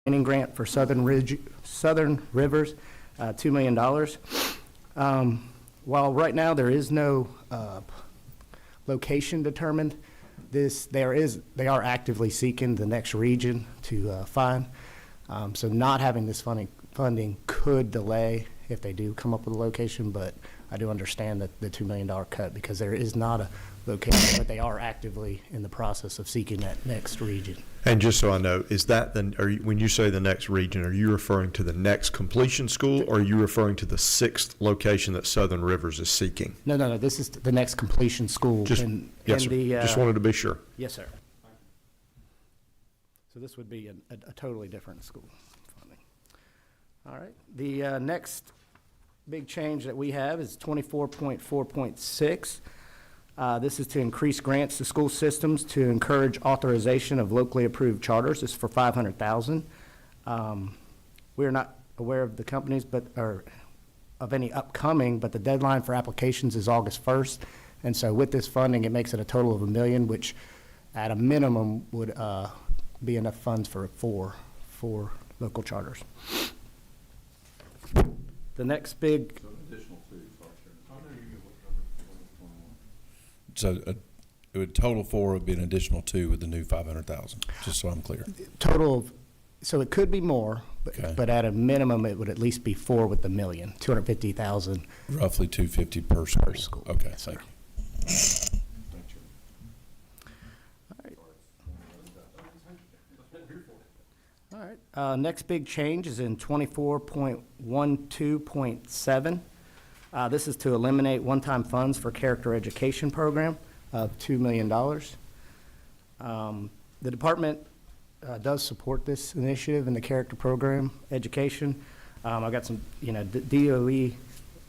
grant for Southern Rivers, $2 million. While right now there is no location determined, they are actively seeking the next region to find. So not having this funding could delay if they do come up with a location, but I do understand that the $2 million cut, because there is not a location, but they are actively in the process of seeking that next region. And just so I know, is that when you say the next region, are you referring to the next completion school, or are you referring to the 6th location that Southern Rivers is seeking? No. This is the next completion school. Just wanted to be sure. Yes, sir. So this would be a totally different school funding. All right. The next big change that we have is 24.4.6. This is to increase grants to school systems to encourage authorization of locally approved charters. This is for $500,000. We are not aware of the companies, or of any upcoming, but the deadline for applications is August 1st. And so with this funding, it makes it a total of $1 million, which at a minimum would be enough funds for four local charters. The next big. So it would total 4 would be an additional 2 with the new 500,000, just so I'm clear. Total of, so it could be more, but at a minimum it would at least be 4 with the $1 million, 250,000. Roughly 250 per school. Per school. Okay, yes, thank sir. you. All right. Next big change is in 24.12.7. This is to eliminate one-time funds for character education program of $2 million. The department does support this initiative in the character program education. I got some, DOE,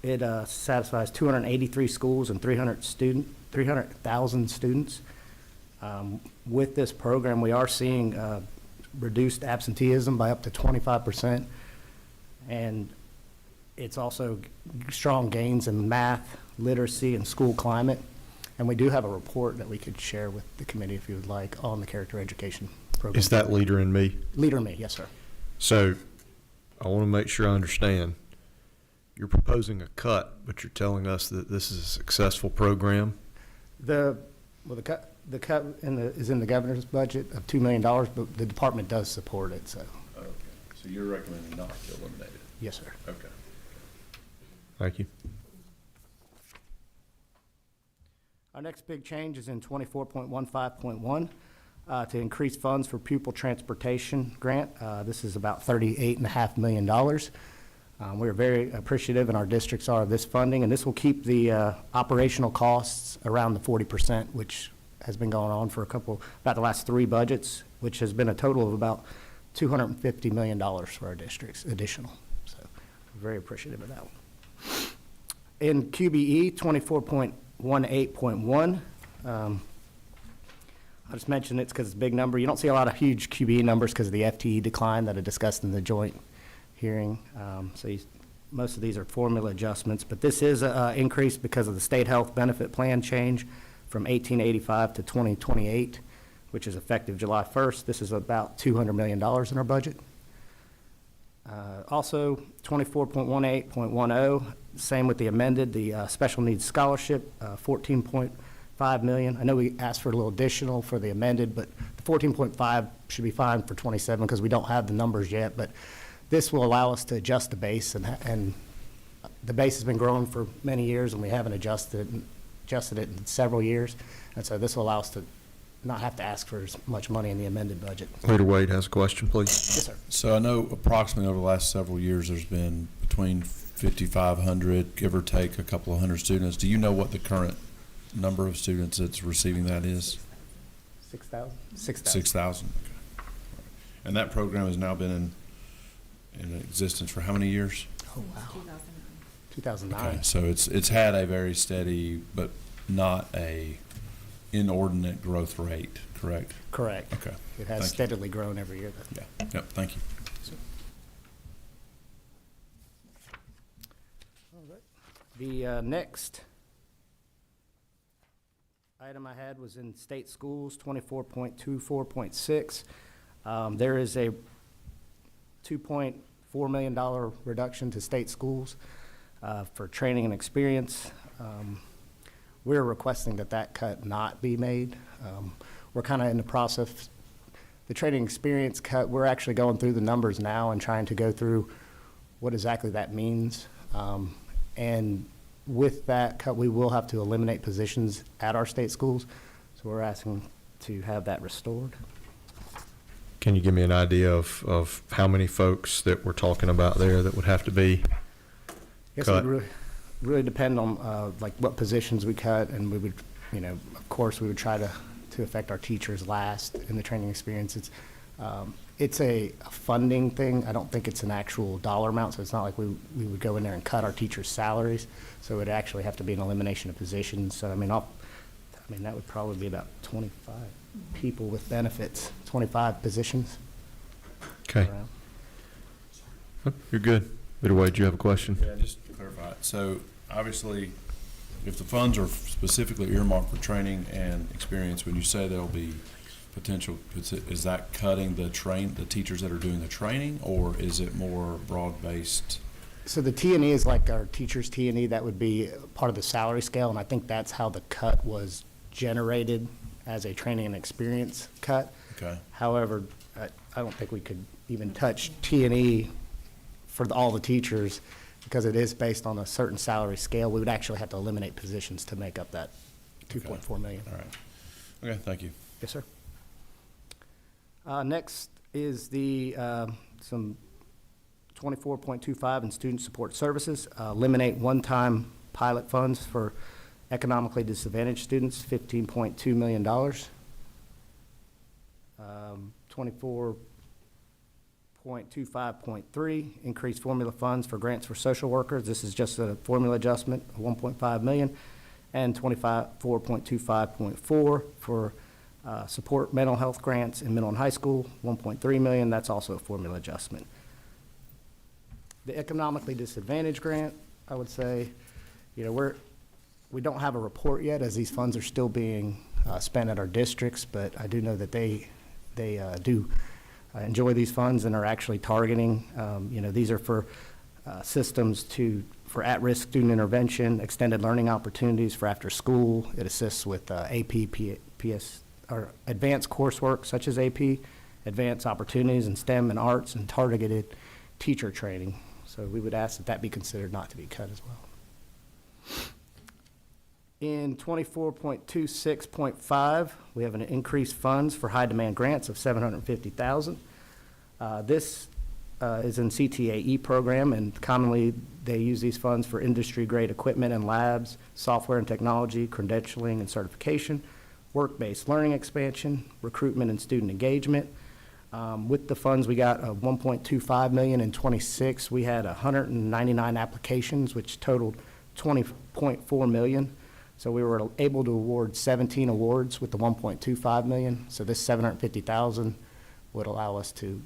it satisfies 283 schools and 300,000 students. With this program, we are seeing reduced absenteeism by up to 25%, and it's also strong gains in math, literacy, and school climate. And we do have a report that we could share with the committee if you would like on the character education program. Is that Leader in Me? Leader in Me, yes, sir. So I want to make sure I understand. You're proposing a cut, but you're telling us that this is a successful program? The cut is in the governor's budget of $2 million, but the department does support it. So. Okay. So you're recommending not to eliminate it? Yes, sir. Okay. Thank you. Our next big change is in 24.15.1 to increase funds for pupil transportation grant. This is about $38.5 million. We're very appreciative, and our districts are, of this funding, and this will keep the operational costs around the 40%, which has been going on for about the last 3 budgets, which has been a total of about $250 million for our districts additional. So we're very appreciative of that one. In QBE 24.18.1, I just mentioned it's because it's a big number. You don't see a lot of huge QBE numbers because of the FTE decline that I discussed in the joint hearing. Most of these are formula adjustments, but this is an increase because of the state health benefit plan change from 1885 to 2028, which is effective July 1st. This is about $200 million in our budget. Also, 24.18.10, same with the amended, the special needs scholarship, $14.5 million. I know we asked for a little additional for the amended, but the 14.5 should be fine for 27 because we don't have the numbers yet. But this will allow us to adjust the base, and the base has been growing for many years, and we haven't adjusted it in several years. And so this will allow us to not have to ask for as much money in the amended budget. Leader Wade has a question, please. Yes, sir. So I know approximately over the last several years there's been between 5,500, give or take a couple of hundred students. Do you know what the current number of students that's receiving that is? 6,000? 6,000. Okay. And that program has now been in existence for how many years? Oh, wow. 2009. Okay, so it's had a very steady but not a inordinate growth rate, correct? Correct. Okay. It has steadily grown every year. Yeah. Yep. Thank you. All right. The next item I had was in state schools, 24.24.6. There is a $2.4 million reduction to state schools for training and experience. We're requesting that that cut not be made. We're kind of in the process, the training experience cut, we're actually going through the numbers now and trying to go through what exactly that means. And with that cut, we will have to eliminate positions at our state schools. So we're asking to have that restored. Can you give me an idea of how many folks that we're talking about there that would have to be Yes, cut? it would really depend on like what positions we cut, and we would, of course, we would try to affect our teachers last in the training experience. It's a funding thing. I don't think it's an actual dollar amount, so it's not like we would go in there and cut our teachers' salaries. So it would actually have to be an elimination of positions. So I mean, that would probably be about 25 people with benefits, 25 positions. Okay, around. you're good. Either way, do you have a question? Yeah, just to clarify. So obviously, if the funds are specifically earmarked for training and experience, when you say there'll be potential, is that cutting the teachers that are doing the training, or is it more broad-based? So the T&E is like our teachers' T&E. That would be part of the salary scale, and I think that's how the cut was generated as a training and experience cut. Okay. However, I don't think we could even touch T&E for all the teachers because it is based on a certain salary scale. We would actually have to eliminate positions to make up that $2.4 million. All right. Okay, thank you. Yes, sir. Next is some 24.25 in student support services. Eliminate one-time pilot funds for economically disadvantaged students, $15.2 million. 24.25.3, increase formula funds for grants for social workers. This is just a formula adjustment of $1.5 million. And 24.25.4 for support mental health grants in middle and high school, $1.3 million. That's also a formula adjustment. The economically disadvantaged grant, I would say, we don't have a report yet as these funds are still being spent at our districts, but I do know that they do enjoy these funds and are actually targeting, these are for systems for at-risk student intervention, extended learning opportunities for after school. It assists with AP, PS, or advanced coursework such as AP, advanced opportunities in STEM and arts, and targeted teacher training. So we would ask that be considered not to be cut as well. In 24.26.5, we have an increased funds for high demand grants of $750,000. This is in CTAE program, and commonly they use these funds for industry grade equipment and labs, software and technology, credentialing and certification, work-based learning expansion, recruitment and student engagement. With the funds, we got $1.25 million in 26. We had 199 applications, which totaled $20.4 million. So we were able to award 17 awards with the $1.25 million. So this $750,000 would allow us to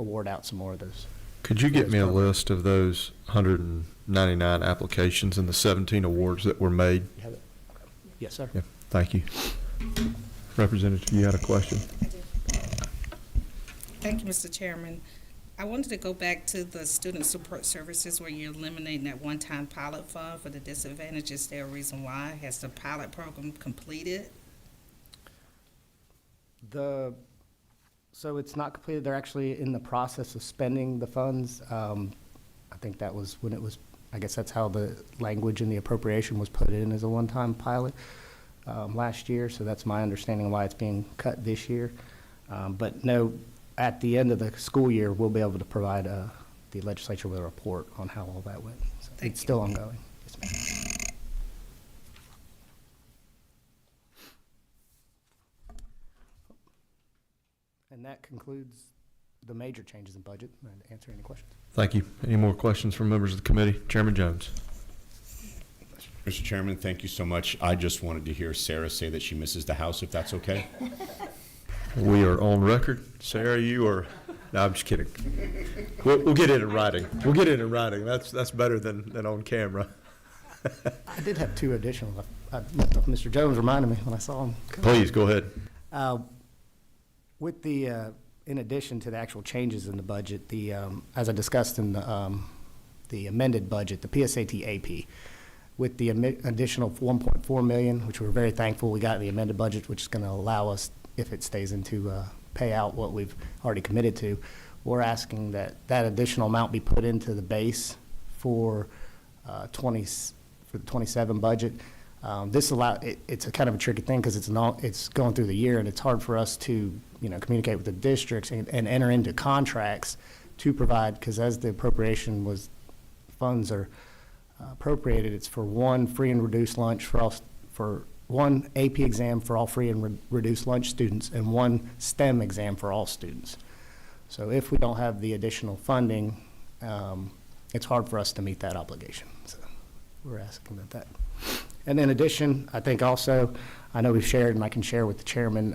award out some more of those. Could you get me a list of those 199 applications and the 17 awards that were made? You have it? Okay. Yes, sir. Yeah, thank you. Representative, you had a question? Thank you, Mr. Chairman. I wanted to go back to the student support services where you're eliminating that one-time pilot fund for the disadvantaged. Is there a reason why? Has the pilot program completed? So it's not completed. They're actually in the process of spending the funds. I think that was when it was, I guess that's how the language in the appropriation was put in as a one-time pilot last year. So that's my understanding why it's being cut this year. But no, at the end of the school year, we'll be able to provide the legislature with a report on how all that went. So Thank it's you. still ongoing. Yes, ma'am. And that concludes the major changes in budget. And answer any questions. Thank you. Any more questions from members of the committee? Chairman Jones. Mr. Chairman, thank you so much. I just wanted to hear Sarah say that she misses the house, if that's okay. We are on record. Sarah, you are, no, I'm just kidding. We'll get it in writing. We'll get it in writing. That's better than on camera. I did have two additional. Mr. Jones reminded me when I saw him. Please, go ahead. With the in addition to the actual changes in the budget, as I discussed in the amended budget, the PSAT AP, with the additional 1.4 million, which we're very thankful we got in the amended budget, which is going to allow us, if it stays into pay out what we've already committed to, we're asking that that additional amount be put into the base for the 27 budget. It's a kind of a tricky thing because it's going through the year, and it's hard for us to communicate with the districts and enter into contracts to provide, because as the funds are appropriated, it's for one free and reduced lunch for one AP exam for all free and reduced lunch students and one STEM exam for all students. So if we don't have the additional funding, it's hard for us to meet that obligation. So we're asking that. And in addition, I think also, I know we've shared, and I can share with the chairman,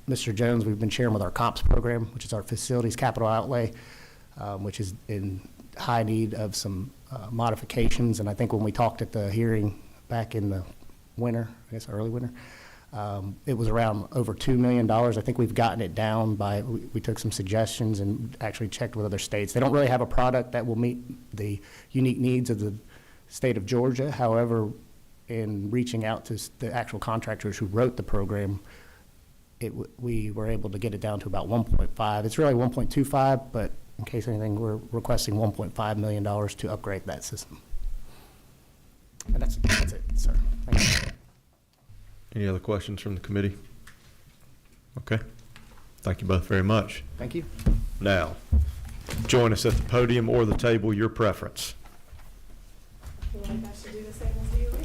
Mr. Jones, we've been sharing with our COPS program, which is our facilities capital outlay, which is in high need of some modifications. And I think when we talked at the hearing back in the winter, I guess early winter, it was around over $2 million. I think we've gotten it down by, we took some suggestions and actually checked with other states. They don't really have a product that will meet the unique needs of the state of Georgia. However, in reaching out to the actual contractors who wrote the program, we were able to get it down to about 1.5. It's really 1.25, but in case anything, we're requesting $1.5 million to upgrade that system. And that's it, sir. Thank you. Any other questions from the committee? Okay. Thank you both very much. Thank you. Now, join us at the podium or the table, your preference. feel like I should do the same as DOE,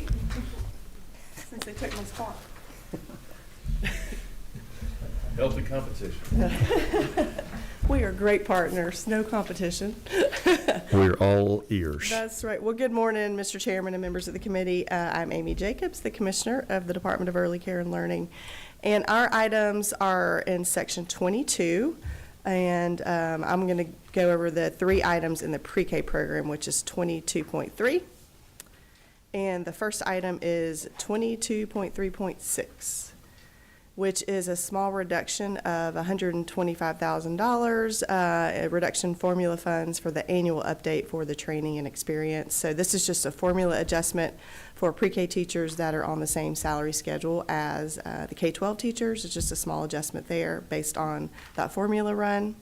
since they took my spot. Healthy competition. We are great partners, no competition. We're all ears. That's right. Well, good morning, Mr. Chairman and members of the committee. I'm Amy Jacobs, the Commissioner of the Department of Early Care and Learning. And our items are in Section 22. And I'm going to go over the 3 items in the pre-K program, which is 22.3. And the first item is 22.3.6, which is a small reduction of $125,000, a reduction formula funds for the annual update for the training and experience. So this is just a formula adjustment for pre-K teachers that are on the same salary schedule as the K-12 teachers. It's just a small adjustment there based on that formula run.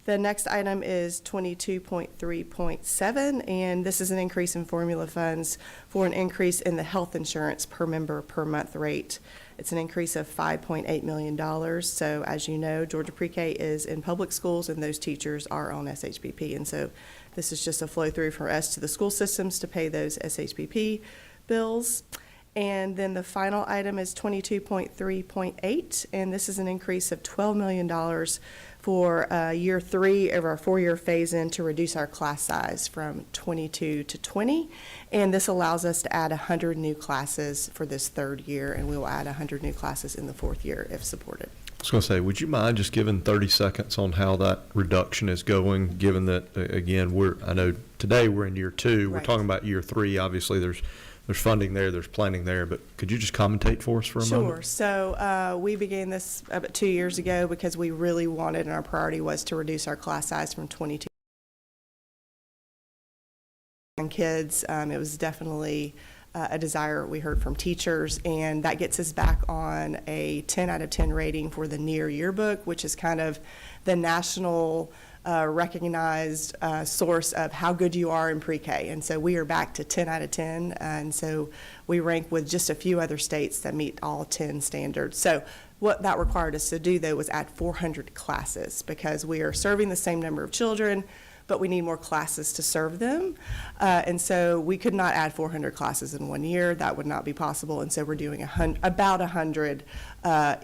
The next item is 22.3.7, and this is an increase in formula funds for an increase in the health insurance per member per month rate. It's an increase of $5.8 million. So as you know, Georgia Pre-K is in public schools, and those teachers are on SHBP. And so this is just a flow through for us to the school systems to pay those SHBP bills. And then the final item is 22.3.8, and this is an increase of $12 million for year 3 of our 4-year phase-in to reduce our class size from 22 to 20. And this allows us to add 100 new classes for this 3rd year, and we will add 100 new classes in the 4th year if supported. I was going to say, would you mind just giving 30 seconds on how that reduction is going, given that, again, I know today we're in year 2. We're Right. talking about year 3. Obviously, there's funding there, there's planning there, but could you just commentate for us for a moment? Sure. So we began this about 2 years ago because we really wanted, and our priority was to reduce our class size from 22 kids. It was definitely a desire we heard from teachers, and that gets us back on a 10 out of 10 rating for the NEAR yearbook, which is kind of the national recognized source of how good you are in pre-K. And so we are back to 10 out of 10. And so we rank with just a few other states that meet all 10 standards. So what that required us to do, though, was add 400 classes because we are serving the same number of children, but we need more classes to serve them. And so we could not add 400 classes in 1 year. That would not be possible. And so we're doing about 100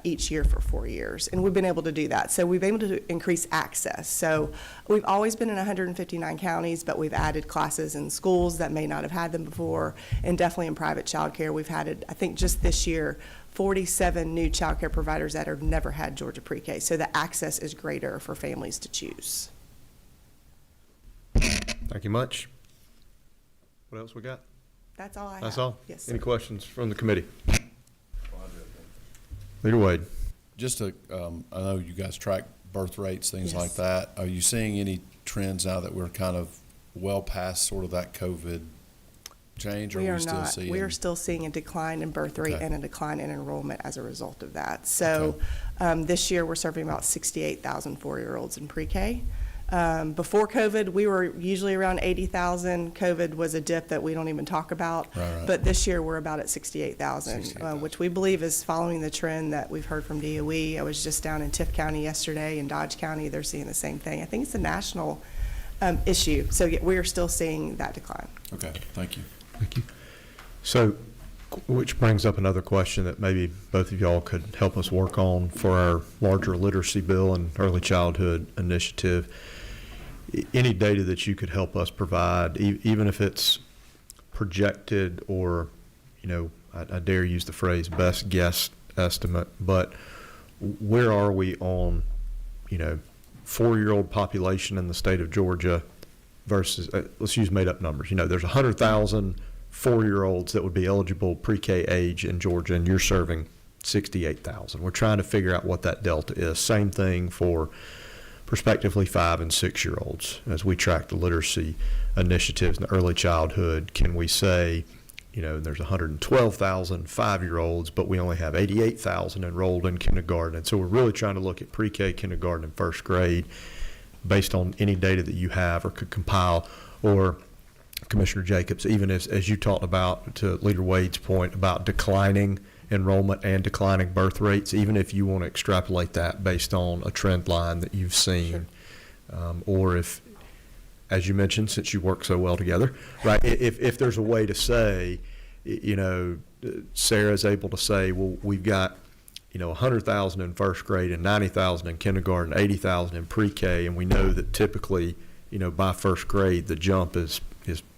each year for 4 years. And we've been able to do that. So we've been able to increase access. So we've always been in 159 counties, but we've added classes in schools that may not have had them before. And definitely in private childcare, we've had, I think just this year, 47 new childcare providers that have never had Georgia Pre-K. So the access is greater for families to choose. Thank you much. What else we got? That's all I have. That's all? Yes, Any sir. questions from the committee? Leader Wade. just to, I know you guys track birth rates, things like Yes. that. Are you seeing any trends now that we're kind of well past sort of that COVID change? Or We are are we still not. seeing? We are still seeing a decline in birth rate Okay. and a decline in enrollment as a result of that. So this year, we're serving about 68,000 four-year-olds in pre-K. Before COVID, we were usually around 80,000. COVID was a dip that we don't even talk about. Right. But this year, we're about at 68,000, 68,000. which we believe is following the trend that we've heard from DOE. I was just down in Tift County yesterday, in Dodge County, they're seeing the same thing. I think it's a national issue. So yeah, we are still seeing that decline. Okay, thank you. Thank you. So, which brings up another question that maybe both of y'all could help us work on for our larger literacy bill and early childhood initiative. Any data that you could help us provide, even if it's projected or, I dare use the phrase best guess estimate, but where are we on, 4-year-old population in the state of Georgia versus, let's use made-up numbers. There's 100,000 4-year-olds that would be eligible pre-K age in Georgia, and you're serving 68,000. We're trying to figure out what that delta is. Same thing for prospectively 5- and 6-year-olds. As we track the literacy initiatives in the early childhood, can we say, there's 112,000 5-year-olds, but we only have 88,000 enrolled in kindergarten. And so we're really trying to look at pre-K, kindergarten, and first grade based on any data that you have or could compile. Or Commissioner Jacobs, even as you talked about, to Leader Wade's point about declining enrollment and declining birth rates, even if you want to extrapolate that based on a trend line that you've seen, or if, as you mentioned, since you work so well together, right, if there's a way to say, Sarah's able to say, well, we've got 100,000 in first grade and 90,000 in kindergarten, 80,000 in pre-K, and we know that typically, by first grade, the jump is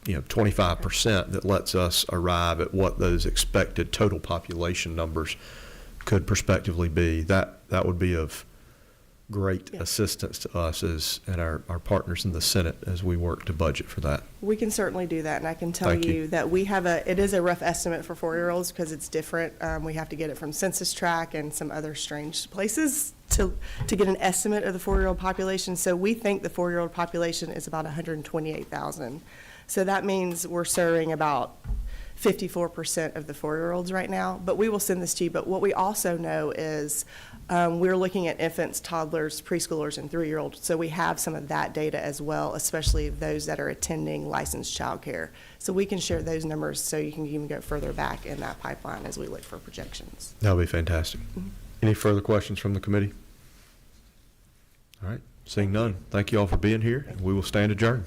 25%, that lets us arrive at what those expected total population numbers could prospectively be. That would be of great assistance to us and our partners in the Senate as we work to budget for that. We can certainly do that, and I can tell Thank you. you that we have it is a rough estimate for 4-year-olds because it's different. We have to get it from Census Track and some other strange places to get an estimate of the 4-year-old population. So we think the 4-year-old population is about 128,000. So that means we're serving about 54% of the 4-year-olds right now, but we will send this to you. But what we also know is we're looking at infants, toddlers, preschoolers, and 3-year-olds. So we have some of that data as well, especially those that are attending licensed childcare. So we can share those numbers so you can even go further back in that pipeline as we look for projections. That would be fantastic. Any further questions from the committee? All right, seeing none, thank you all for being here, and we will stand adjourned.